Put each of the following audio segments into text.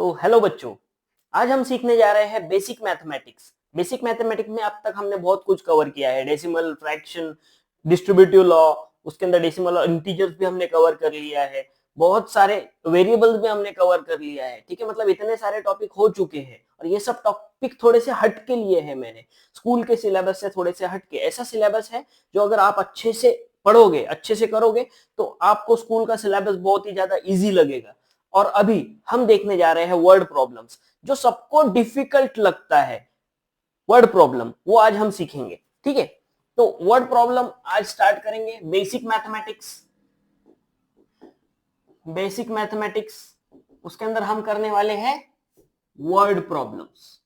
तो हेलो बच्चों, आज हम सीखने जा रहे हैं बेसिक मैथमेटिक्स। बेसिक मैथमेटिक्स में अब तक हमने बहुत कुछ कवर किया है, डेसिमल, फ्रैक्शन, डिस्ट्रीब्यूटिव लॉ, उसके अंदर डेसिमल और इंटीजर्स भी हमने कवर कर लिया है, बहुत सारे वेरिएबल्स भी हमने कवर कर लिया है। ठीक है, मतलब इतने सारे टॉपिक हो चुके हैं और ये सब टॉपिक थोड़े से हट के लिए है मैंने, स्कूल के सिलेबस से थोड़े से हट के। ऐसा सिलेबस है जो अगर आप अच्छे से पढ़ोगे, अच्छे से करोगे तो आपको स्कूल का सिलेबस बहुत ही ज्यादा इजी लगेगा। और अभी हम देखने जा रहे हैं वर्ड प्रॉब्लम्स, जो सबको डिफिकल्ट लगता है। वर्ड प्रॉब्लम वो आज हम सीखेंगे। ठीक है, तो वर्ड प्रॉब्लम आज स्टार्ट करेंगे। बेसिक मैथमेटिक्स, बेसिक मैथमेटिक्स उसके अंदर हम करने वाले हैं वर्ड प्रॉब्लम्स।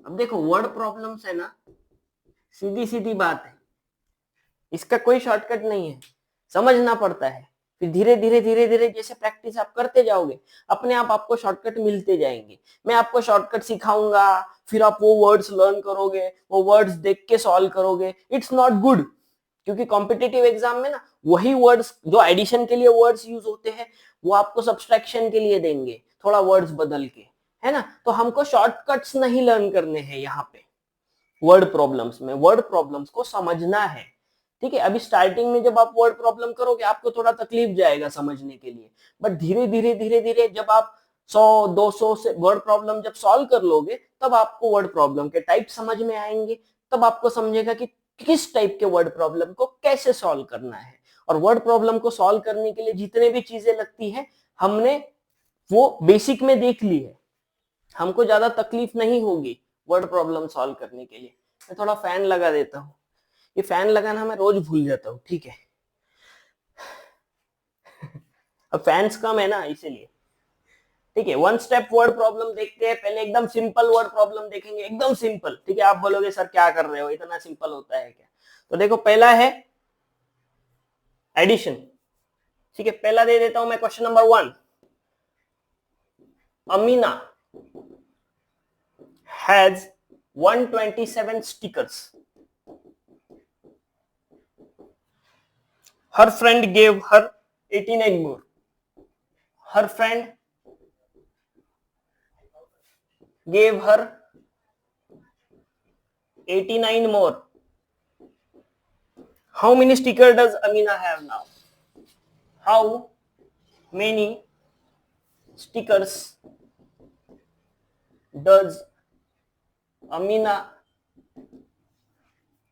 अब देखो, वर्ड प्रॉब्लम्स है ना, सीधी सीधी बात है, इसका कोई शॉर्टकट नहीं है, समझना पड़ता है। फिर धीरे धीरे धीरे धीरे जैसे प्रैक्टिस आप करते जाओगे, अपने आप आपको शॉर्टकट मिलते जाएंगे। मैं आपको शॉर्टकट सिखाऊंगा, फिर आप वो वर्ड्स लर्न करोगे, वो वर्ड्स देख के सॉल्व करोगे। इट्स नॉट गुड, क्योंकि कॉम्पिटिटिव एग्जाम में ना वही वर्ड्स जो एडिशन के लिए वर्ड्स यूज होते हैं, वो आपको सब्सट्रैक्शन के लिए देंगे, थोड़ा वर्ड्स बदल के, है ना। तो हमको शॉर्टकट्स नहीं लर्न करने हैं यहाँ पे। वर्ड प्रॉब्लम्स में वर्ड प्रॉब्लम्स को समझना है। ठीक है, अभी स्टार्टिंग में जब आप वर्ड प्रॉब्लम करोगे आपको थोड़ा तकलीफ जाएगा समझने के लिए, बट धीरे धीरे धीरे धीरे जब आप 100-200 से वर्ड प्रॉब्लम जब सॉल्व कर लोगे, तब आपको वर्ड प्रॉब्लम के टाइप समझ में आएंगे। तब आपको समझेगा कि किस टाइप के वर्ड प्रॉब्लम को कैसे सॉल्व करना है। और वर्ड प्रॉब्लम को सॉल्व करने के लिए जितने भी चीजें लगती है, हमने वो बेसिक में देख ली है, हमको ज्यादा तकलीफ नहीं होगी वर्ड प्रॉब्लम सॉल्व करने के लिए। मैं थोड़ा फैन लगा देता हूँ, ये फैन लगाना मैं रोज भूल जाता हूँ। ठीक है, अब फैंस कम है ना, इसीलिए। ठीक है, वन स्टेप वर्ड प्रॉब्लम देखते हैं। पहले एकदम सिंपल वर्ड प्रॉब्लम देखेंगे, एकदम सिंपल। ठीक है, आप बोलोगे सर क्या कर रहे हो, इतना सिंपल होता है क्या? तो देखो, पहला है एडिशन। ठीक है, पहला दे देता हूं मैं, question number 1। Amina has 127 stickers. Her friend gave her 89 more. Her friend gave her 89 more. How many stickers does Amina have now? How many stickers does Amina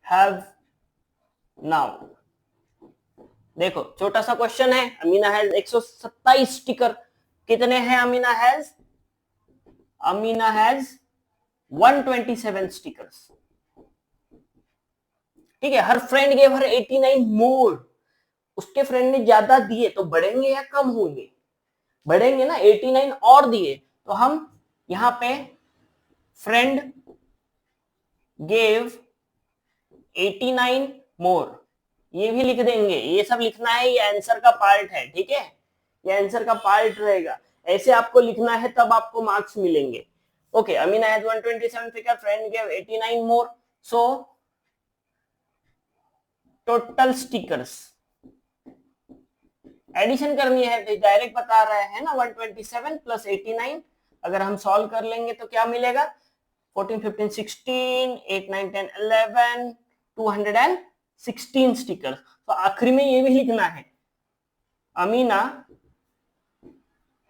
have now? देखो, छोटा सा क्वेश्चन है। Amina has 127 sticker. कितने हैं Amina has? Amina has 127 stickers. ठीक है, हर friend gave her 89 मोर। उसके friend ने ज्यादा दिए तो बढ़ेंगे या कम होंगे? बढ़ेंगे ना, 89 और दिए तो हम यहां पे फ्रेंड गेव 89 मोर ये भी लिख देंगे। ये सब लिखना है, ये आंसर का पार्ट है। ठीक है, ये आंसर का पार्ट रहेगा, ऐसे आपको लिखना है, तब आपको मार्क्स मिलेंगे। Okay, Amina has 127 figure, friend gave 89 more, so total stickers. Addition करनी है, डायरेक्ट बता रहा है ना, 127 प्लस 89। अगर हम सॉल्व कर लेंगे तो क्या मिलेगा? 14, 15, 16, 8, 9, 10, 11, 216 स्टिकर। तो आखिरी में ये भी लिखना है, Amina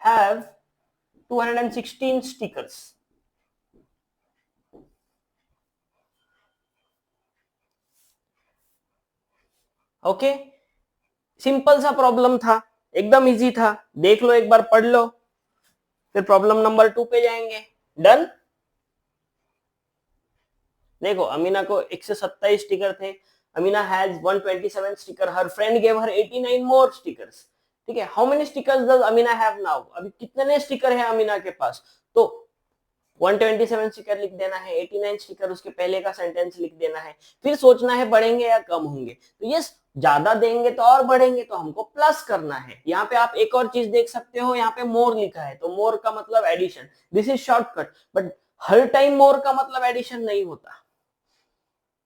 have 216 stickers. Okay, simple सा प्रॉब्लम था, एकदम इजी था। देख लो एक बार, पढ़ लो, फिर प्रॉब्लम नंबर 2 पे जाएंगे। डन। देखो, अमीना को 127 स्टिकर थे। Amina has 127 sticker, her friend gave her 89 more stickers. ठीक है, how many stickers does Amina have now? अभी कितने स्टिकर है अमीना के पास? तो 127 स्टिकर लिख देना है, 89 स्टिकर उसके पहले का सेंटेंस लिख देना है, फिर सोचना है बढ़ेंगे या कम होंगे। तो ये ज्यादा देंगे तो और बढ़ेंगे, तो हमको प्लस करना है। यहाँ पे आप एक और चीज देख सकते हो, यहाँ पे मोर लिखा है, तो मोर का मतलब addition. This is shortcut, but हर टाइम मोर का मतलब एडिशन नहीं होता।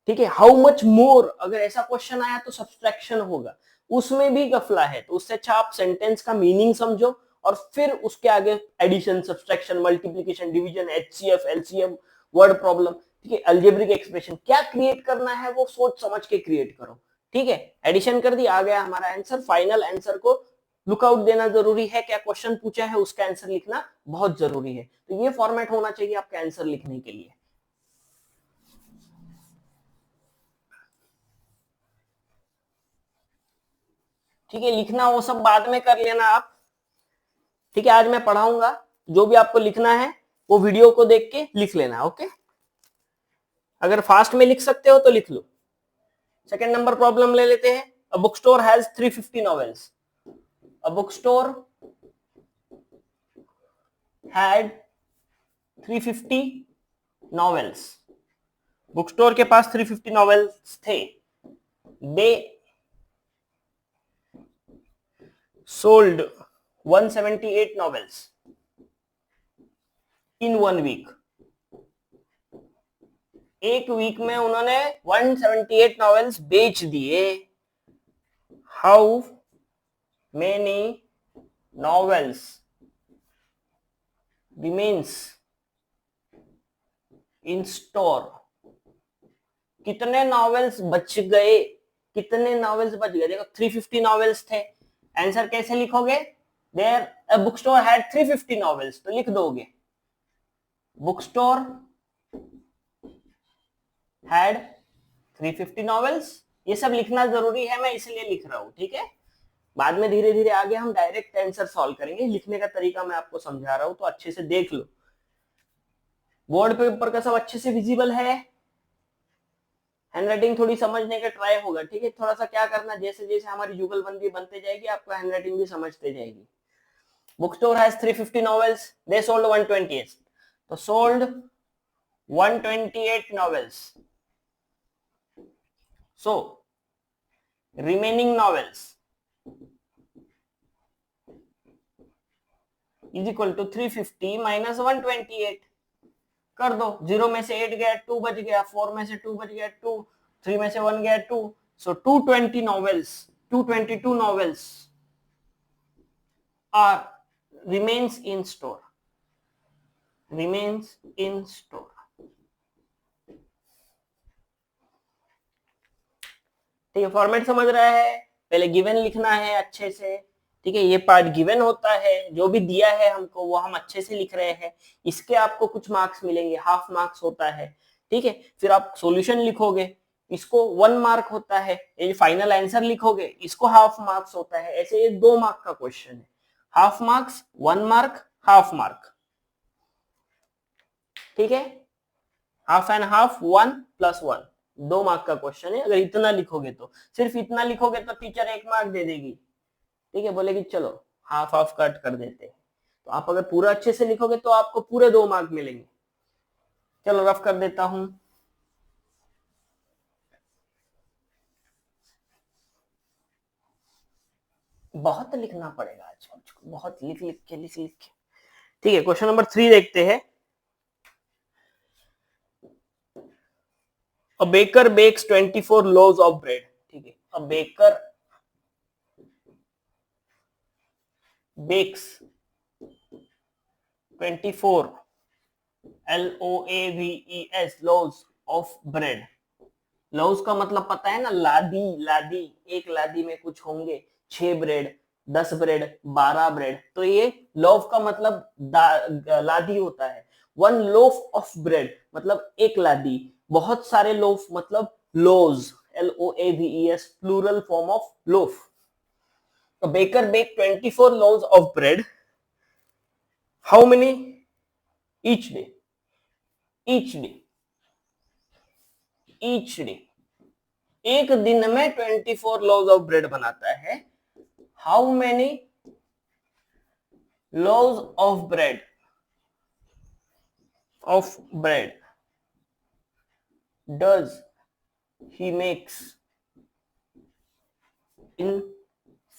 ठीक है, हाउ मच मोर अगर ऐसा क्वेश्चन आया तो सब्सट्रैक्शन होगा, उसमें भी गफला है। तो उससे अच्छा आप सेंटेंस का मीनिंग समझो और फिर उसके आगे addition, subtraction, multiplication, division, HCF, LCM, word problem, ठीक है, अलजेब्रिक एक्सप्रेशन, क्या क्रिएट करना है वो सोच समझ के क्रिएट करो, ठीक है। एडिशन कर दी, आ गया हमारा आंसर। फाइनल आंसर को लुकआउट देना जरूरी है, क्या क्वेश्चन पूछा है उसका आंसर लिखना बहुत जरूरी है। तो ये फॉर्मेट होना चाहिए आपके आंसर लिखने के लिए। ठीक है, लिखना वो सब बाद में कर लेना आप, ठीक है। आज मैं पढ़ाऊंगा, जो भी आपको लिखना है वो वीडियो को देख के लिख लेना, ओके। अगर फास्ट में लिख सकते हो तो लिख लो। सेकंड नंबर प्रॉब्लम ले लेते हैं। अ book store has 350 novels. A book store had 350 novels. Book store के पास 350 नॉवेल्स थे। दे sold 178 novels in 1 week. एक वीक में उन्होंने 178 नॉवेल्स बेच दिए। How many novels remains in store. कितने नॉवेल्स बच गए, कितने नॉवेल्स बच गए। देखो 350 नॉवेल्स थे, आंसर कैसे लिखोगे, there a book store had 350 novels, तो लिख दोगे बुक स्टोर हैड 350 नॉवेल्स। ये सब लिखना जरूरी है, मैं इसलिए लिख रहा हूं, ठीक है। बाद में धीरे धीरे आगे हम डायरेक्ट आंसर सॉल्व करेंगे। लिखने का तरीका मैं आपको समझा रहा हूं, तो अच्छे से देख लो। बोर्ड पेपर का सब अच्छे से विजिबल है। हैंडराइटिंग थोड़ी समझने का ट्राई होगा, ठीक है। थोड़ा सा क्या करना, जैसे जैसे हमारी जुगलबंदी बनते जाएगी आपको हैंडराइटिंग भी समझते जाएगी। Book store has 350 novels, they sold 128, तो sold 128 novels. So remaining novels is equal to 350 minus 128। कर दो, 0 में से 8 गया 2 बच गया, 4 में से 2 बच गया 2, 3 में से 1 गया 2, so 220 novels, 222 novels are remains in store, remains in store। ठीक है, फॉर्मेट समझ रहा है। पहले गिवन लिखना है अच्छे से, ठीक है। ये पार्ट गिवन होता है, जो भी दिया है हमको वो हम अच्छे से लिख रहे हैं। इसके आपको कुछ मार्क्स मिलेंगे, हाफ मार्क्स होता है, ठीक है। फिर आप सॉल्यूशन लिखोगे, इसको 1 मार्क होता है। ये फाइनल आंसर लिखोगे, इसको हाफ मार्क्स होता है। ऐसे ये 2 मार्क का क्वेश्चन है, half marks, 1 mark, half mark, ठीक है। Half and half, 1 plus 1, 2 mark का क्वेश्चन है। अगर इतना लिखोगे तो, सिर्फ इतना लिखोगे तो टीचर 1 मार्क दे देगी, ठीक है। बोलेगी चलो हाफ हाफ कट कर देते हैं। तो आप अगर पूरा अच्छे से लिखोगे तो आपको पूरे 2 मार्क मिलेंगे। चलो रफ कर देता हूं। बहुत लिखना पड़ेगा आज मुझको, बहुत लिख लिख के। ठीक है, क्वेश्चन नंबर 3 देखते हैं। A baker bakes 24 loaves of bread। ठीक है, a baker bakes 24 LOAVES loaves of bread। loaves का मतलब पता है ना, लादी, लादी, एक लादी में कुछ होंगे 6 ब्रेड, 10 ब्रेड, 12 ब्रेड। तो ये लोफ का मतलब लादी होता है। 1 लोफ ऑफ ब्रेड मतलब एक लादी, बहुत सारे लोफ मतलब loaves, LOAVES, plural form of loaf. तो baker bake 24 loaves of bread। How many each day? each day each day एक दिन में 24 loaves of bread बनाता है। How many loaves of bread does he makes in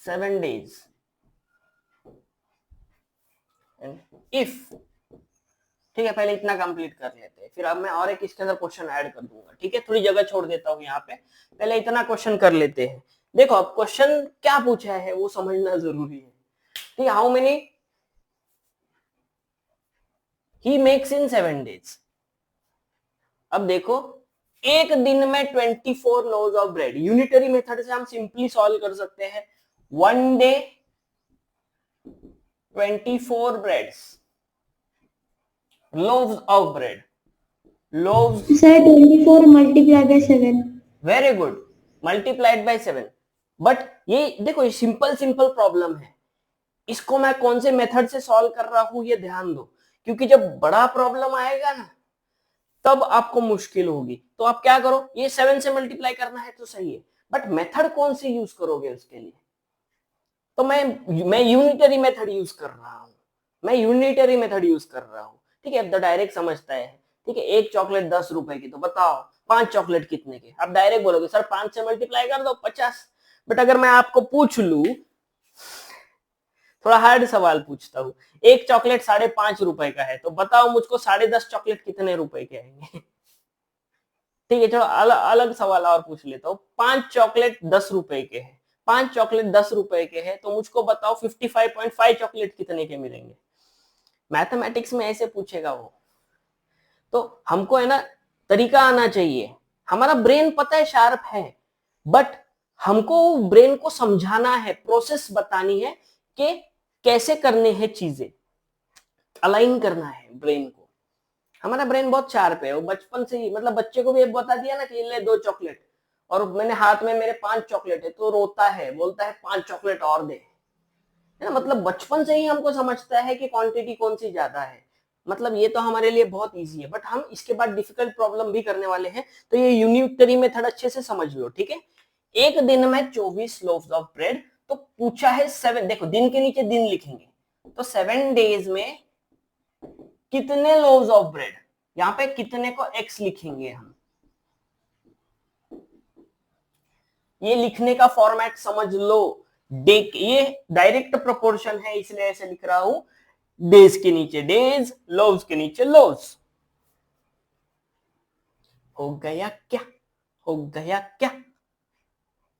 7 days? And if, ठीक है, पहले इतना कंप्लीट कर लेते हैं, फिर अब मैं और एक इसके अंदर क्वेश्चन ऐड कर दूंगा, ठीक है। थोड़ी जगह छोड़ देता हूं यहाँ पे, पहले इतना क्वेश्चन कर लेते हैं। देखो अब क्वेश्चन क्या पूछा है वो समझना जरूरी है, ठीक है। How many he makes in 7 days। अब देखो एक दिन में 24 loaves of bread, unitary method से हम सिंपली सॉल्व कर सकते हैं। 1 day 24 breads, loaves of bread, loaves sir 24 multiply by 7। Very good, multiplied by 7। But ये देखो ये सिंपल सिंपल प्रॉब्लम है, इसको मैं कौन से मेथड से सॉल्व कर रहा हूं ये ध्यान दो, क्योंकि जब बड़ा प्रॉब्लम आएगा ना तब आपको मुश्किल होगी। तो आप क्या करो, ये 7 से मल्टीप्लाई करना है तो सही है, बट मेथड कौन सी यूज करोगे उसके लिए? तो मैं यूनिटरी मेथड यूज कर रहा हूं, मैं यूनिटरी मेथड यूज कर रहा हूं। ठीक है, अब तो डायरेक्ट समझता है। ठीक है, एक चॉकलेट 10 रुपए की, तो बताओ 5 चॉकलेट कितने के? आप डायरेक्ट बोलोगे सर 5 से मल्टीप्लाई कर दो 50। बट अगर मैं आपको पूछ लू, थोड़ा हार्ड सवाल पूछता हूँ, एक चॉकलेट 5.5 रुपए का है, तो बताओ मुझको 10.5 चॉकलेट कितने रुपए के आएंगे? ठीक है, चलो अलग सवाल और पूछ लेता हूँ। 5 चॉकलेट 10 रुपए के हैं, 5 चॉकलेट 10 रुपए के हैं, तो मुझको बताओ 55.5 चॉकलेट कितने के मिलेंगे? मैथमेटिक्स में ऐसे पूछेगा वो। तो हमको है ना तरीका आना चाहिए, हमारा ब्रेन पता है शार्प है, बट हमको ब्रेन को समझाना है, प्रोसेस बतानी है कि कैसे करने हैं चीजें, अलाइन करना है ब्रेन को। हमारा ब्रेन बहुत शार्प है, वो बचपन से ही, मतलब बच्चे को भी बता दिया ना कि ले 2 चॉकलेट, और मैंने हाथ में मेरे 5 चॉकलेट है, तो रोता है, बोलता है 5 चॉकलेट और दे, है ना। मतलब बचपन से ही हमको समझता है कि क्वांटिटी कौन सी ज्यादा है। मतलब ये तो हमारे लिए बहुत इजी है, बट हम इसके बाद डिफिकल्ट प्रॉब्लम भी करने वाले हैं, तो ये यूनिटरी मेथड अच्छे से समझ लो। ठीक है, एक दिन में 24 लोव्स ऑफ ब्रेड, तो पूछा है 7, देखो दिन के नीचे दिन लिखेंगे, तो 7 डेज में कितने लोव्स ऑफ ब्रेड, यहां पे कितने को x लिखेंगे हम। ये लिखने का फॉर्मेट समझ लो, ये डायरेक्ट प्रोपोर्शन है इसलिए ऐसे लिख रहा हूं, डेज के नीचे डेज, लोव्स के नीचे लोव्स। हो गया क्या, हो गया क्या?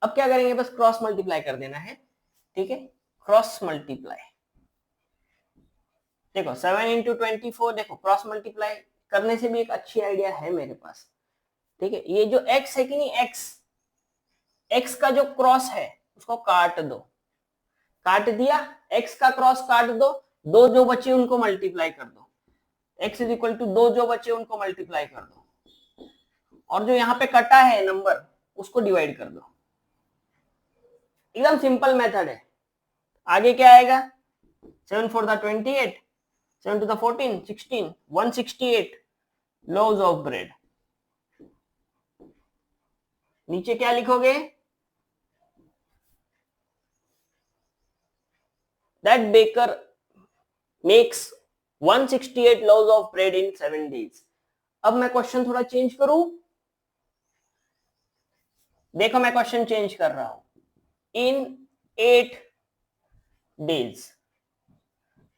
अब क्या करेंगे, बस क्रॉस मल्टीप्लाई कर देना है। ठीक है, क्रॉस मल्टीप्लाई, देखो 7 इंटू 24, देखो क्रॉस मल्टीप्लाई करने से भी एक अच्छी आइडिया है मेरे पास। ठीक है, ये जो x है कि नहीं, x का जो क्रॉस है उसको काट दो, काट दिया, x का क्रॉस काट दो, दो जो बचे उनको मल्टीप्लाई कर दो, x इज इक्वल टू 2 जो बचे उनको मल्टीप्लाई कर दो, और जो यहाँ पे कटा है नंबर उसको डिवाइड कर दो। एकदम सिंपल मेथड है। आगे क्या आएगा, 7 4 28, 7 2 14 16, 168 लोव्स ऑफ ब्रेड। नीचे क्या लिखोगे, that baker makes 168 loaves of bread in 7 days। अब मैं क्वेश्चन थोड़ा चेंज करूं, देखो मैं क्वेश्चन चेंज कर रहा हूं, इन 8 days।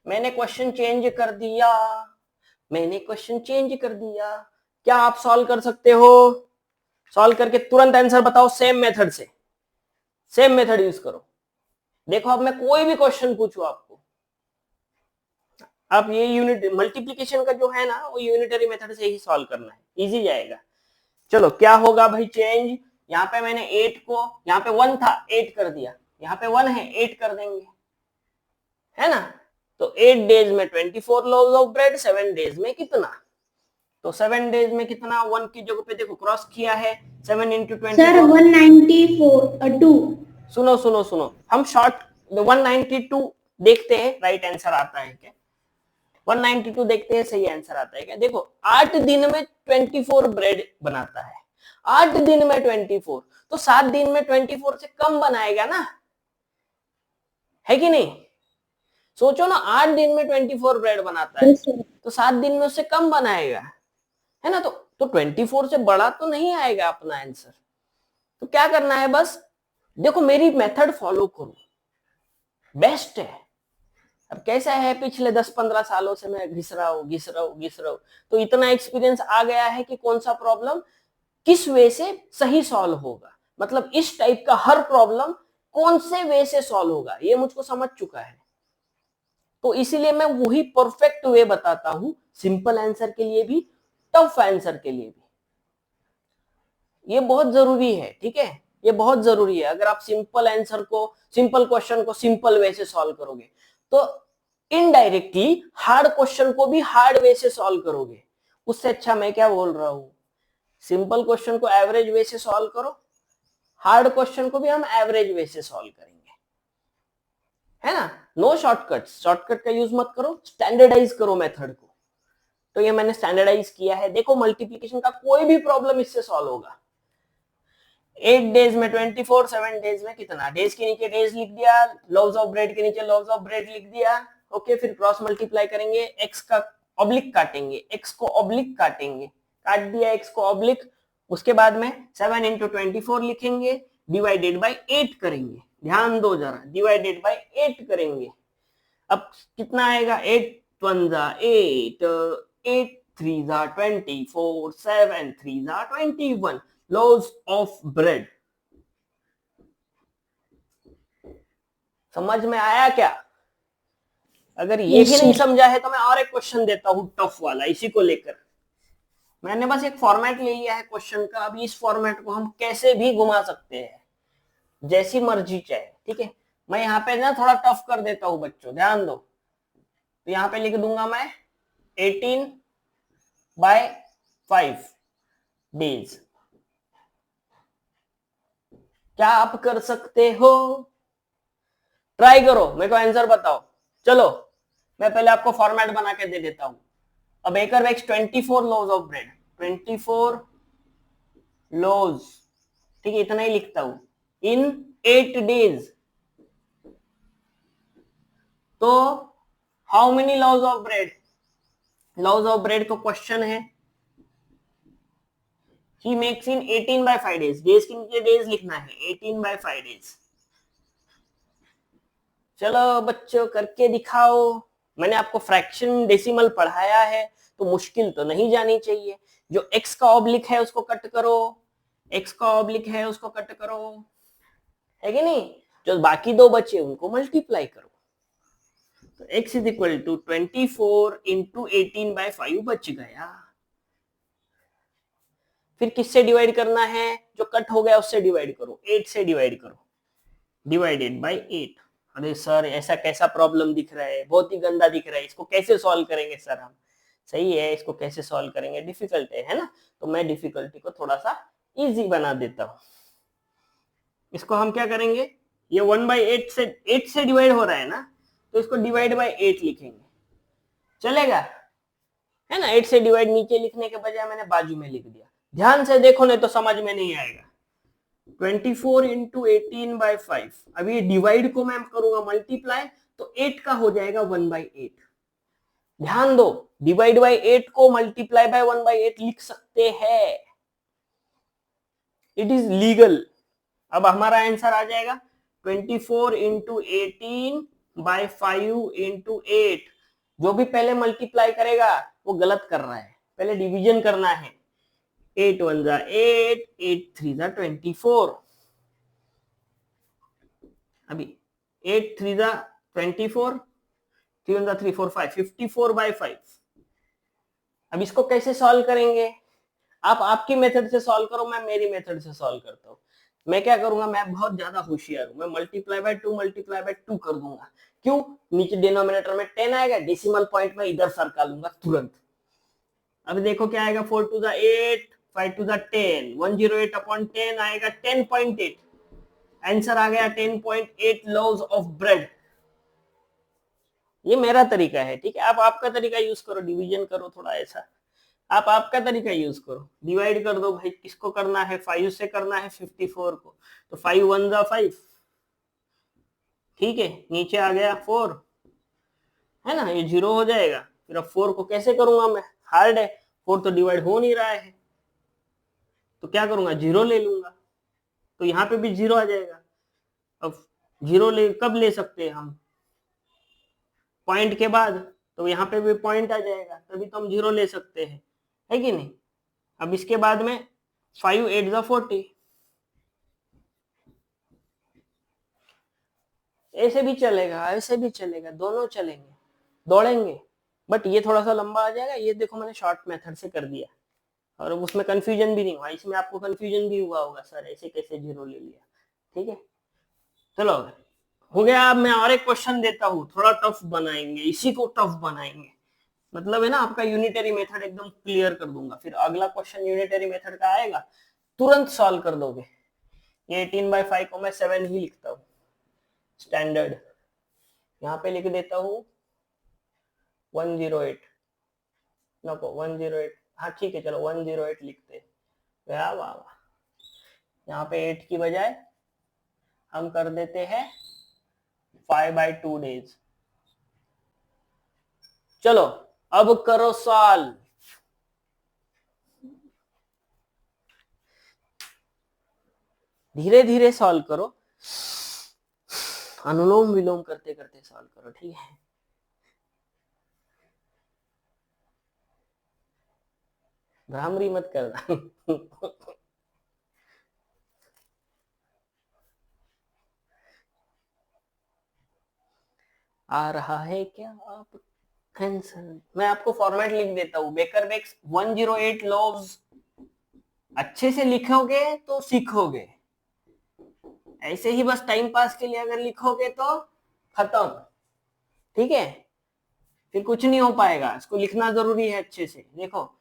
मैंने क्वेश्चन चेंज कर दिया, मैंने क्वेश्चन चेंज कर दिया। क्या आप सॉल्व कर सकते हो? सॉल्व करके तुरंत आंसर बताओ, सेम मेथड से, सेम मेथड यूज करो। देखो अब मैं कोई भी क्वेश्चन पूछूं आपको, आप ये यूनिट मल्टीप्लीकेशन का जो है ना वो यूनिटरी मेथड से ही सॉल्व करना है, इजी जाएगा। चलो क्या होगा भाई चेंज, यहाँ पे मैंने 8 को, यहाँ पे 1 था 8 कर दिया, यहाँ पे 1 है 8 कर देंगे, है ना। तो 8 डेज में 24 लोव्स ऑफ ब्रेड, 7 डेज में कितना, तो 7 डेज में कितना, 1 की जगह पे देखो क्रॉस किया है, 7 इंटू 24। सर 192। सुनो सुनो सुनो, हम शॉर्ट 192 देखते हैं राइट आंसर आता है क्या, 192 देखते हैं सही आंसर आता है क्या। देखो 8 दिन में 24 ब्रेड बनाता है, 8 दिन में 24, तो 7 दिन में 24 से कम बनाएगा ना, है कि नहीं? सोचो ना, 8 दिन में 24 ब्रेड बनाता है, तो 7 दिन में उससे कम बनाएगा, है ना। तो 24 से बड़ा तो नहीं आएगा अपना आंसर। तो क्या करना है, बस देखो मेरी मेथड फॉलो करो, बेस्ट है। अब कैसा है, पिछले 10-15 सालों से मैं घिस रहा हूं, तो इतना एक्सपीरियंस आ गया है कि कौन सा प्रॉब्लम किस वे से सही सॉल्व होगा, मतलब इस टाइप का हर प्रॉब्लम कौन से वे से सॉल्व होगा ये मुझको समझ चुका है। तो इसीलिए मैं वही परफेक्ट वे बताता हूं, सिंपल आंसर के लिए भी, टफ आंसर के लिए भी। ये बहुत जरूरी है, ठीक है, ये बहुत जरूरी है। अगर आप सिंपल आंसर को, सिंपल क्वेश्चन को सिंपल वे से सॉल्व करोगे तो इनडायरेक्टली हार्ड क्वेश्चन को भी हार्ड वे से सॉल्व करोगे। उससे अच्छा मैं क्या बोल रहा हूं, सिंपल क्वेश्चन को एवरेज वे से सॉल्व करो, हार्ड क्वेश्चन को भी हम एवरेज वे से सॉल्व करेंगे, है ना। नो शॉर्टकट, शॉर्टकट का यूज मत करो, स्टैंडर्डाइज करो मेथड को। तो ये मैंने स्टैंडर्डाइज किया है। देखो मल्टीप्लीकेशन का कोई भी प्रॉब्लम इससे सॉल्व होगा। 8 डेज में 24, 7 डेज में कितना, डेज के नीचे डेज लिख दिया, लॉव्स ऑफ ब्रेड के नीचे लॉव्स ऑफ ब्रेड लिख दिया, ओके। फिर क्रॉस मल्टीप्लाई करेंगे, एक्स का ऑब्लिक काटेंगे, एक्स को ऑब्लिक काटेंगे, काट दिया एक्स को ऑब्लिक। उसके बाद में 7 इंटू 24 लिखेंगे, डिवाइडेड बाई 8 करेंगे। ध्यान दो जरा, डिवाइडेड बाई 8 करेंगे। अब कितना आएगा, 8 1 जा 8, 8 3 जा 24, 7 3 जा 21, loaves of bread। समझ में आया क्या? अगर ये Yes, भी नहीं sir. समझा है तो मैं और एक क्वेश्चन देता हूं टफ वाला, इसी को लेकर। मैंने बस एक फॉर्मेट ले लिया है क्वेश्चन का, अभी इस फॉर्मेट को हम कैसे भी घुमा सकते हैं, जैसी मर्जी चाहे, ठीक है। मैं यहाँ पे ना थोड़ा टफ कर देता हूं बच्चों, ध्यान दो। तो यहाँ पे लिख दूंगा मैं 18/5 डेज। क्या आप कर सकते हो? ट्राई करो, मेरे को आंसर बताओ। चलो मैं पहले आपको फॉर्मेट बना के दे देता हूं। अब baker bakes 24 loaves of bread, 24 loaves, ठीक है, इतना ही लिखता हूं, इन 8 डेज। तो how many loaves of bread, loaves of bread का क्वेश्चन है। He makes in 18/5 days, days के नीचे डेज लिखना है, 18/5 डेज। चलो बच्चों करके दिखाओ। मैंने आपको फ्रैक्शन डेसिमल पढ़ाया है तो मुश्किल तो नहीं जानी चाहिए। जो x का ऑब्लिक है उसको कट करो, x का ऑब्लिक है उसको कट करो, है कि नहीं। जो बाकी दो बचे उनको मल्टीप्लाई करो। तो x is equal to 24 into 18/5 बच गया। फिर किससे डिवाइड करना है, जो कट हो गया उससे डिवाइड करो, 8 से डिवाइड करो, डिवाइडेड बाई 8। अरे सर ऐसा कैसा प्रॉब्लम दिख रहा है, बहुत ही गंदा दिख रहा है, इसको कैसे सॉल्व करेंगे सर हम? सही है, इसको कैसे सॉल्व करेंगे, डिफिकल्ट है ना। तो मैं डिफिकल्टी को थोड़ा सा इजी बना देता हूं। इसको हम क्या करेंगे, ये 1/8 से 8 से डिवाइड हो रहा है ना, तो इसको डिवाइड बाई 8 लिखेंगे, चलेगा, है ना। 8 से डिवाइड नीचे लिखने के बजाय मैंने बाजू में लिख दिया। ध्यान से देखो नहीं तो समझ में नहीं आएगा। 24 इंटू 18/5, अब ये डिवाइड को मैं करूंगा मल्टीप्लाई, तो 8 का हो जाएगा 1/8। ध्यान दो, डिवाइड बाई 8 को मल्टीप्लाई बाय 1/8 लिख सकते हैं, इट इज लीगल। अब हमारा आंसर आ जाएगा 24 इंटू 18/5 इंटू 8। जो भी पहले मल्टीप्लाई करेगा वो गलत कर रहा है, पहले डिवीजन करना है। 8 1 जा 8, 8 3 जा 24। अभी 8 3 जा 24, 3 1 जा 3 4 5, 54/5। अब इसको कैसे सॉल्व करेंगे, आप आपकी मेथड से सॉल्व करो, मैं मेरी मेथड से सॉल्व करता हूँ। मैं क्या करूंगा, मैं बहुत ज्यादा होशियार हूं, मैं मल्टीप्लाई बाय 2 कर दूंगा। क्यों, नीचे डिनोमिनेटर में 10 आएगा, डेसिमल पॉइंट में इधर सरका लूंगा तुरंत। अब देखो क्या आएगा, 4 2 जा 8, 5 2 जा 10, 108/10 आएगा 10.8। आंसर आ गया 10.8 लॉज ऑफ ब्रेड। ये मेरा तरीका है, ठीक है। आप आपका तरीका यूज करो, डिवीजन करो थोड़ा ऐसा, आप आपका तरीका यूज करो, डिवाइड कर दो भाई। किसको करना है, 5 से करना है 54 को, तो 5 1 जा 5, ठीक है, नीचे आ गया 4, है ना, ये 0 हो जाएगा। फिर अब 4 को कैसे करूंगा मैं, हार्ड है, 4 तो डिवाइड हो नहीं रहा है, तो क्या करूंगा, 0 ले लूंगा, तो यहाँ पे भी 0 आ जाएगा। अब 0 ले कब ले सकते हैं हम, पॉइंट के बाद, तो यहाँ पे भी पॉइंट आ जाएगा, तभी तो हम 0 ले सकते हैं, है कि नहीं। अब इसके बाद में 5 8 जा 40, ऐसे भी चलेगा, ऐसे भी चलेगा, दोनों चलेंगे। दौड़ेंगे, बट ये थोड़ा सा लंबा आ जाएगा। ये देखो मैंने शॉर्ट मेथड से कर दिया और उसमें कंफ्यूजन भी नहीं हुआ। इसमें आपको कंफ्यूजन भी हुआ होगा, सर ऐसे कैसे 0 ले लिया। ठीक है, चलो हो गया। अब मैं और एक क्वेश्चन देता हूँ, थोड़ा टफ बनाएंगे, इसी को टफ बनाएंगे। मतलब है ना, आपका यूनिटरी मेथड एकदम क्लियर कर दूंगा। फिर अगला क्वेश्चन यूनिटरी मेथड का आएगा, तुरंत सॉल्व कर दोगे। ये 18/5 को मैं 7 ही लिखता हूँ स्टैंडर्ड। यहाँ पे लिख देता हूँ 108, नको 108, हाँ ठीक है चलो 108 लिखते। वाह वाह वाह, यहाँ पे 8 की बजाय हम कर देते हैं 5/2 डेज। चलो अब करो सॉल्व। धीरे धीरे सॉल्व करो, अनुलोम विलोम करते करते सॉल्व करो, ठीक है। भ्रामरी मत करना। आ रहा है क्या आप आंसर? मैं आपको फॉर्मेट लिख देता हूँ, बेकर-बेक्स 108 लॉज। अच्छे से लिखोगे तो सीखोगे, ऐसे ही बस टाइम पास के लिए अगर लिखोगे तो खत्म। ठीक है, फिर कुछ नहीं हो पाएगा। इसको लिखना जरूरी है अच्छे से। देखो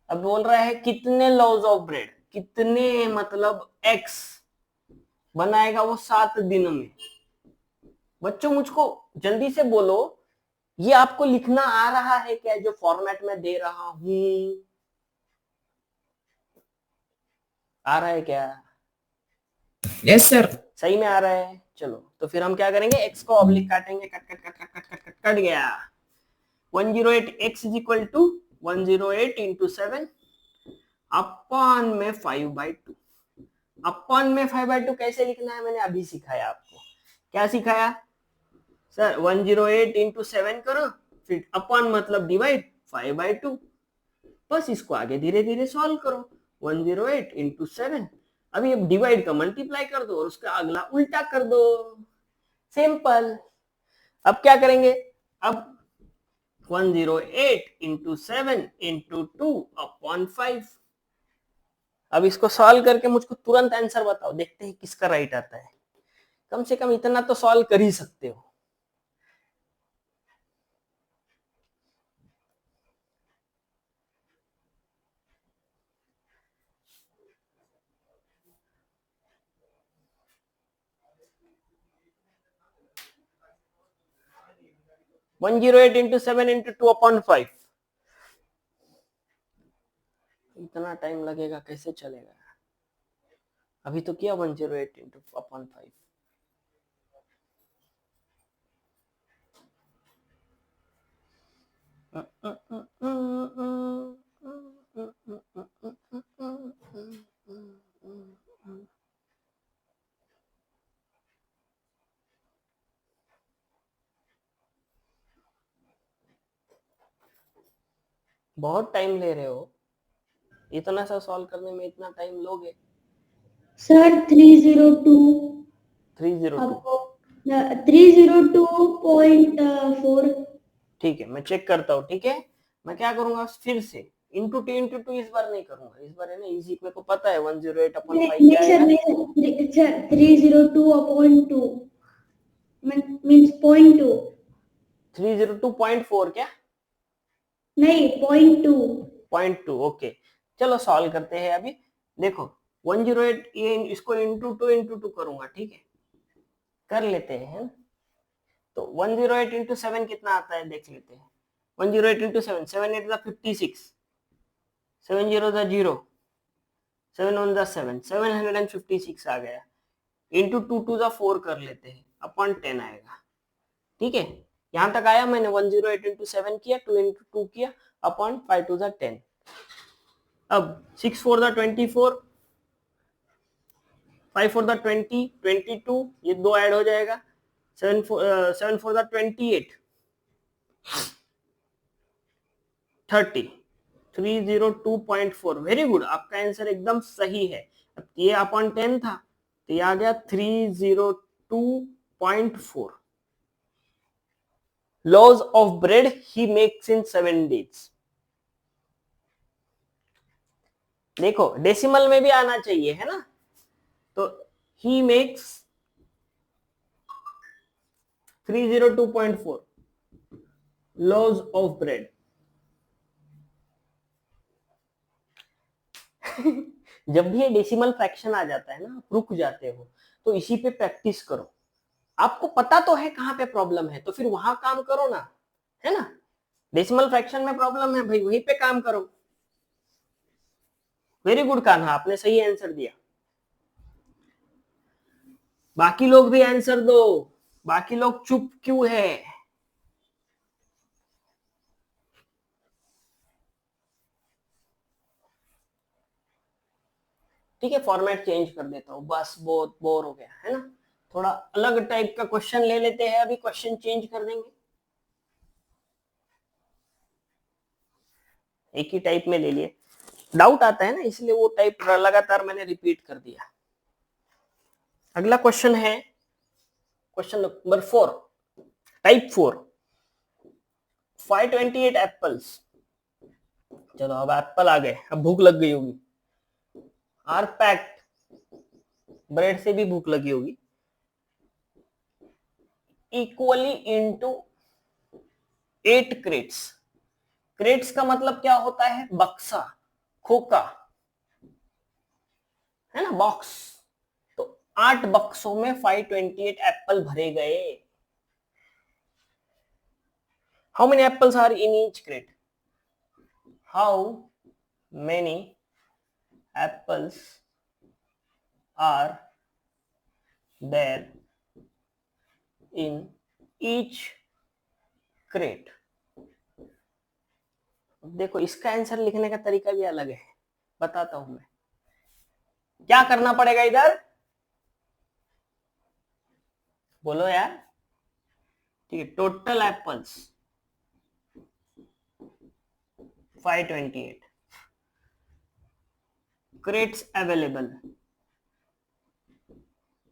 अब बोल रहा है कितने लॉज ऑफ ब्रेड, कितने मतलब एक्स बनाएगा वो 7 दिन में। बच्चों मुझको जल्दी से बोलो, ये आपको लिखना आ रहा है क्या, जो फॉर्मेट में दे रहा हूं? आ रहा है क्या? Yes sir. सही में आ रहा है। चलो तो फिर हम क्या करेंगे, x को ऑब्लिक काटेंगे, cut cut cut cut cut cut cut गया। 108 x is equal to 108 into 7 upon में 5/2। अपॉन में 5/2 कैसे लिखना है मैंने अभी सिखाया आपको। क्या सिखाया सर? 108 इंटू 7 करो, फिर अपॉन मतलब डिवाइड 5/2। बस इसको आगे धीरे धीरे सॉल्व करो। 108 इंटू 7, अभी अब डिवाइड का मल्टीप्लाई कर दो और उसका अगला उल्टा कर दो। सिंपल। अब क्या करेंगे, अब 108 इंटू 7 इंटू 2 अपॉन 5। अब इसको सॉल्व करके मुझको तुरंत आंसर बताओ, देखते हैं किसका राइट आता है। कम से कम इतना तो सॉल्व कर ही सकते हो। One 108 into 7 into 2 upon 5। इतना टाइम लगेगा, कैसे चलेगा? अभी तो किया 108 इंटू अपॉन 5। बहुत टाइम ले रहे हो, इतना सा सॉल्व करने में इतना टाइम लोगे? सर 302 302। आपको 302.4। ठीक है, मैं चेक करता हूँ। ठीक है, मैं क्या करूंगा फिर से इंटू 2 इस बार नहीं करूंगा। इस बार है ना इजी, मेरे को पता है 108 अपॉन 5 क्या नहीं आएगा। Sir 302/2 means 0.2। 302.4 क्या? नहीं 0.2। 0.2 ओके। चलो सॉल्व करते हैं अभी। देखो 108 ये इसको इंटू टू करूंगा, ठीक है कर लेते हैं। तो 108 इंटू 7 कितना आता है देख लेते हैं। 108 इंटू 7, 7 8 56, 7 0 0, 7 1 7, 756 आ गया। इंटू 2 2 4 कर लेते हैं, अपॉन 10 आएगा। ठीक है, यहां तक आया। मैंने 108 इंटू 7 किया, 2 इंटू 2 किया, अपॉन 5 2 10। अब 6 4 24, 5 4 20, 22, ये दो ऐड हो जाएगा। 7 4 28, 30, 302.4। वेरी गुड, आपका आंसर एकदम सही है। अब ये अपॉन 10 था तो ये आ गया 302.4। loaves of bread he makes in 7 days. देखो डेसिमल में भी आना चाहिए है ना, तो he makes 302.4 loaves of bread. जब भी ये डेसिमल फ्रैक्शन आ जाता है ना, आप रुक जाते हो, तो इसी पे प्रैक्टिस करो। आपको पता तो है कहां पे प्रॉब्लम है, तो फिर वहां काम करो ना, है ना। डेसिमल फ्रैक्शन में प्रॉब्लम है भाई, वहीं पे काम करो। वेरी गुड कान्हा, आपने सही आंसर दिया। बाकी लोग भी आंसर दो, बाकी लोग चुप क्यों है? ठीक है, फॉर्मेट चेंज कर देता हूँ, बस बहुत बोर हो गया है ना। थोड़ा अलग टाइप का क्वेश्चन ले लेते हैं, अभी क्वेश्चन चेंज कर देंगे। एक ही टाइप में ले लिए, डाउट आता है ना, इसलिए वो टाइप लगातार मैंने रिपीट कर दिया। अगला क्वेश्चन है क्वेश्चन नंबर 4, टाइप 4, 528 एप्पल्स। चलो अब एप्पल आ गए, अब भूख लग गई होगी। आर पैक्ड, ब्रेड से भी भूख लगी होगी। Equally into 8 crates. क्रेट्स का मतलब क्या होता है? बक्सा, खोका, है ना, बॉक्स। तो 8 बक्सों में 528 एप्पल भरे गए। How many apples are in each crate? How many apples are there in each crate? देखो इसका आंसर लिखने का तरीका भी अलग है, बताता हूं मैं। क्या करना पड़ेगा इधर, बोलो यार। ठीक है, टोटल एप्पल्स 528, क्रेट्स अवेलेबल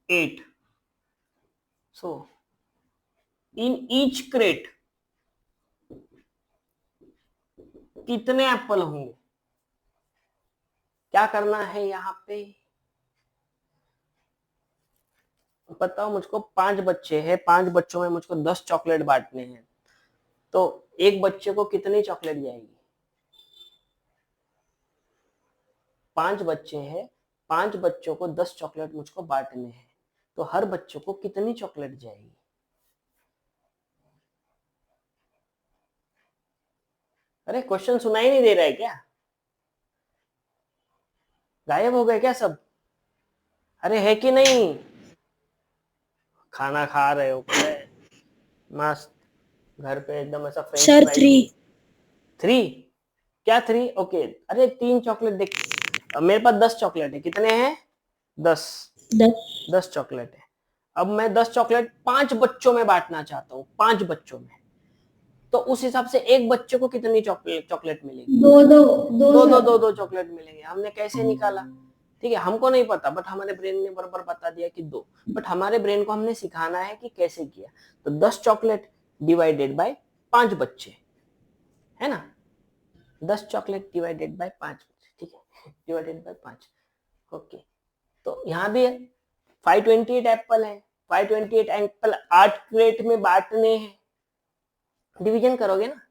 8, सो इन ईच क्रेट कितने एप्पल होंगे? क्या करना है यहां पे, बताओ मुझको। 5 बच्चे हैं, 5 बच्चों में मुझको 10 चॉकलेट बांटने हैं, तो एक बच्चे को कितनी चॉकलेट जाएगी? 5 बच्चे हैं, 5 बच्चों को 10 चॉकलेट मुझको बांटने हैं, तो हर बच्चों को कितनी चॉकलेट जाएगी? अरे क्वेश्चन सुनाई नहीं दे रहा है क्या? गायब हो गए क्या सब? अरे है कि नहीं? खाना खा रहे हो मस्त घर पे एकदम ऐसा फ्रेंच सर फ्राइज। 3। 3? क्या 3? ओके, अरे 3 चॉकलेट देख, मेरे पास 10 चॉकलेट है, कितने हैं? 10 10 चॉकलेट है। अब मैं 10 चॉकलेट 5 बच्चों में बांटना चाहता हूँ, 5 बच्चों में, तो उस हिसाब से एक बच्चे को कितनी चॉकलेट मिलेगी? दो चॉकलेट मिलेंगे। हमने कैसे निकाला? ठीक है, हमको नहीं पता, बट हमारे ब्रेन ने बराबर बता दिया कि 2, बट हमारे ब्रेन को हमने सिखाना है कि कैसे किया। तो 10 चॉकलेट डिवाइडेड बाय 5 बच्चे, है ना, 10 चॉकलेट डिवाइडेड बाय 5 बच्चे, ठीक है, डिवाइडेड बाय 5। ओके, तो यहाँ भी 528 एप्पल है, 528 एप्पल 8 क्रेट में बांटने हैं, डिवीजन करोगे ना,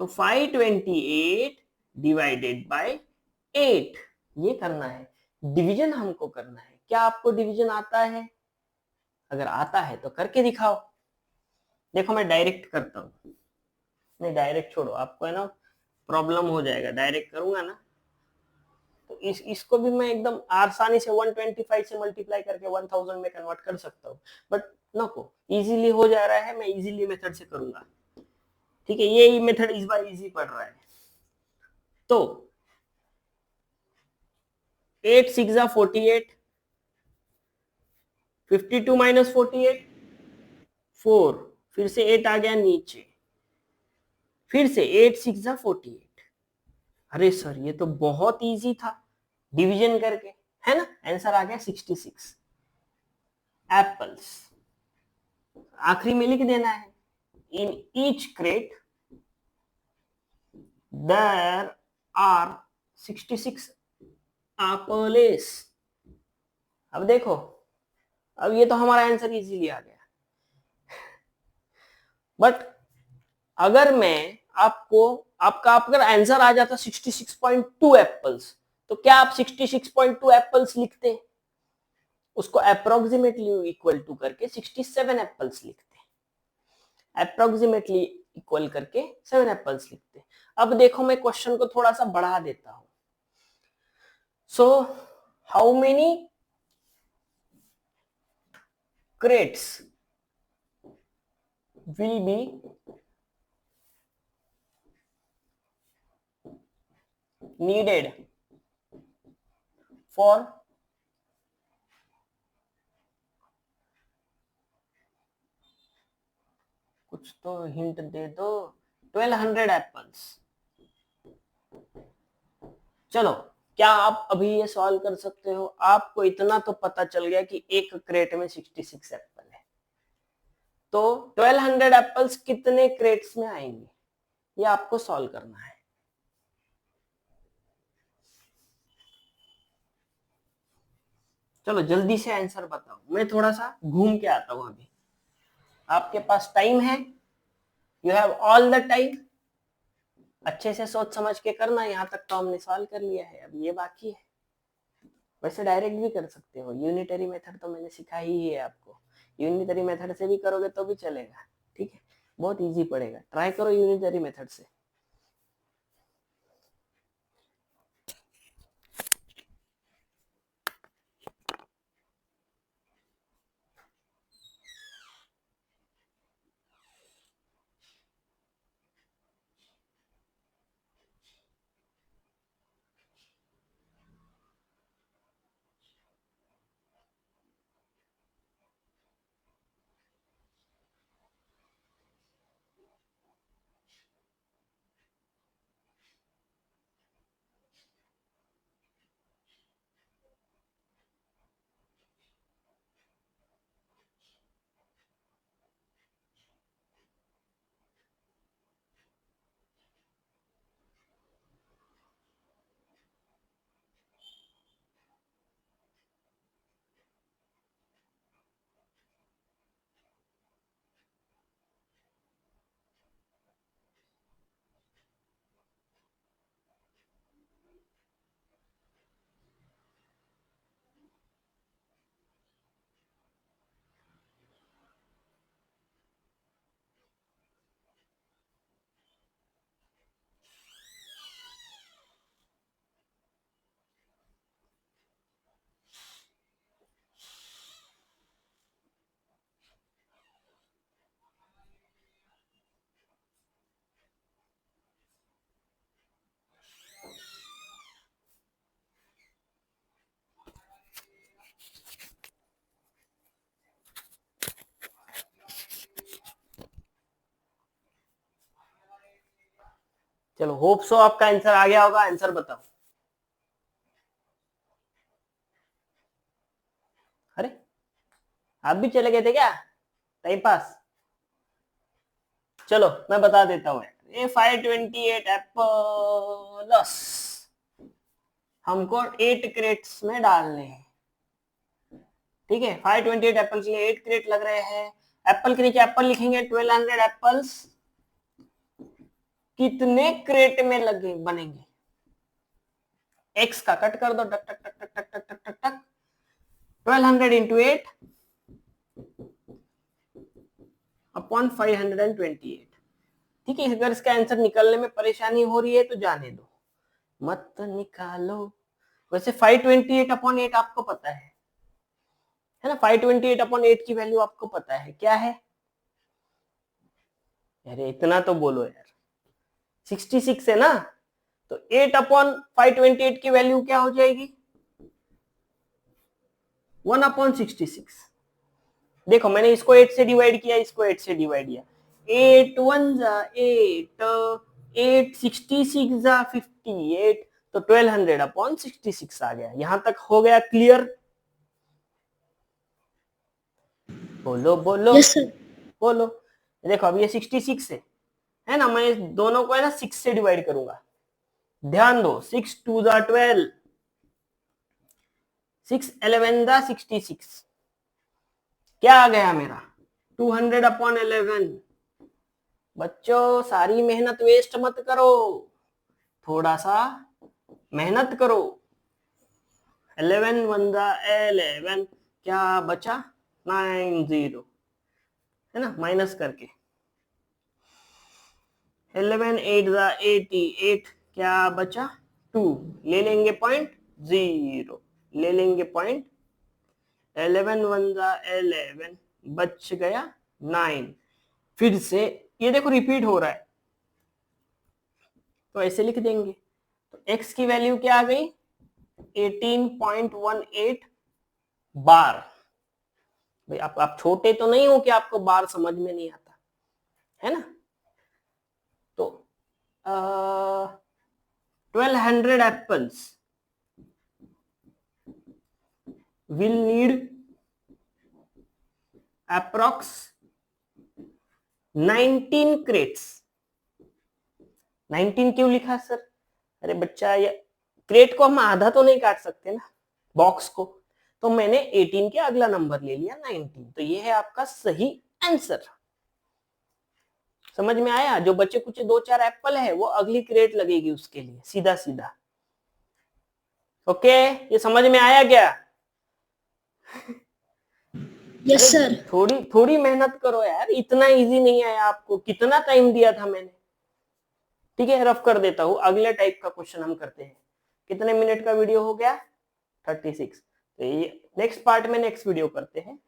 तो 528 डिवाइडेड बाय 8 ये करना है, डिवीजन हमको करना है। क्या आपको डिवीजन आता है? अगर आता है तो करके दिखाओ। देखो मैं डायरेक्ट करता हूं, नहीं डायरेक्ट छोड़ो, आपको है ना प्रॉब्लम हो जाएगा, डायरेक्ट करूंगा ना, तो इसको भी मैं एकदम आसानी से 125 से मल्टीप्लाई करके 1000 में कन्वर्ट कर सकता हूँ, बट नको, इजीली हो जा रहा है, मैं इजीली मेथड से करूंगा। ठीक है, ये मेथड इस बार इजी पड़ रहा है। तो 8 6 48, 52 माइनस 48 4, फिर से 8 आ गया नीचे, फिर से 8 6 48। अरे सर ये तो बहुत इजी था, डिवीजन करके, है ना, आंसर आ गया 66 एप्पल्स। आखिरी में लिख देना है, in each crate there are 66 apples. अब देखो, अब ये तो हमारा आंसर इजीली आ गया, बट अगर मैं आपको आपका अगर आंसर आ जाता 66.2 एप्पल्स, तो क्या आप 66.2 एप्पल्स लिखते? उसको अप्रोक्सीमेटली इक्वल टू करके 67 एप्पल्स लिखते, अप्रोक्सीमेटली इक्वल करके 7 एप्पल्स लिखते। अब देखो मैं क्वेश्चन को थोड़ा सा बढ़ा देता हूं। So how many crates will be needed for कुछ तो हिंट दे दो, 1200 एप्पल्स। चलो, क्या आप अभी ये सॉल्व कर सकते हो? आपको इतना तो पता चल गया कि एक क्रेट में 66 एप्पल है, तो 1200 एप्पल्स कितने क्रेट्स में आएंगे, ये आपको सॉल्व करना है। चलो जल्दी से आंसर बताओ, मैं थोड़ा सा घूम के आता हूं। अभी आपके पास टाइम है, you have all the time. अच्छे से सोच समझ के करना। यहाँ तक तो हमने सॉल्व कर लिया है, अब ये बाकी है। वैसे डायरेक्ट भी कर सकते हो, यूनिटरी मेथड तो मैंने सिखाई ही है आपको। यूनिटरी मेथड से भी करोगे तो भी चलेगा, ठीक है, बहुत इजी पड़ेगा। ट्राई करो यूनिटरी मेथड से। चलो होप सो आपका आंसर आ गया होगा। आंसर बताओ। अरे आप भी चले गए थे क्या टाइम पास? चलो मैं बता देता हूँ। ये 528 एप्पल्स हमको 8 क्रेट्स में डालने हैं, ठीक है। 528 एप्पल के लिए 8 क्रेट लग रहे हैं। एप्पल के नीचे एप्पल लिखेंगे। 1200 एप्पल्स कितने क्रेट में लगे बनेंगे? एक्स का कट कर दो, टक टक टक टक टक टक टक टक। 1200 इंटू 8 अपॉन 528, ठीक है। अगर इसका आंसर निकलने में परेशानी हो रही है तो जाने दो, मत निकालो। वैसे 528 अपॉन 8 आपको पता है ना? 528 अपॉन 8 की वैल्यू आपको पता है क्या है? अरे इतना तो बोलो यार। 66 है ना, तो 8 अपॉन 528 की वैल्यू क्या हो जाएगी? 1 अपॉन 66। देखो मैंने इसको 8 से डिवाइड किया, इसको 8 से डिवाइड किया। 8 1 जा 8, 8 66 जा 58, तो 1200 अपॉन 66 आ गया। यहां तक हो गया क्लियर? बोलो बोलो। Yes, sir. बोलो। देखो अब ये 66 है ना, मैं दोनों को है ना 6 से डिवाइड करूंगा। ध्यान दो, 6 2 जा 12, 6 11 जा 66, क्या आ गया मेरा 200/11। बच्चों सारी मेहनत वेस्ट मत करो, थोड़ा सा मेहनत करो। 11 1 जा 11, क्या बचा 90, है ना, माइनस करके। 11 8 जा 88, क्या बचा 2, ले लेंगे पॉइंट 0, ले लेंगे पॉइंट। 11 1 जा 11, बच गया 9। फिर से ये देखो रिपीट हो रहा है, तो ऐसे लिख देंगे। तो x की वैल्यू क्या आ गई 18.18 बार। भाई आप छोटे तो नहीं हो कि आपको बार समझ में नहीं आता, है ना। तो 1200 apples will need approx 19 crates। 19 क्यों लिखा सर? अरे बच्चा, ये क्रेट को हम आधा तो नहीं काट सकते ना बॉक्स को, तो मैंने 18 के अगला नंबर ले लिया 19। तो ये है आपका सही आंसर। समझ में आया? जो बच्चे कुछ 2-4 एप्पल है वो अगली क्रेट लगेगी उसके लिए, सीधा सीधा। ओके, ये समझ में आया क्या? Yes sir. थोड़ी थोड़ी मेहनत करो यार, इतना इजी नहीं आया आपको, कितना टाइम दिया था मैंने। ठीक है, रफ कर देता हूं, अगले टाइप का क्वेश्चन हम करते हैं। कितने मिनट का वीडियो हो गया 36। तो ये नेक्स्ट पार्ट में नेक्स्ट वीडियो करते हैं।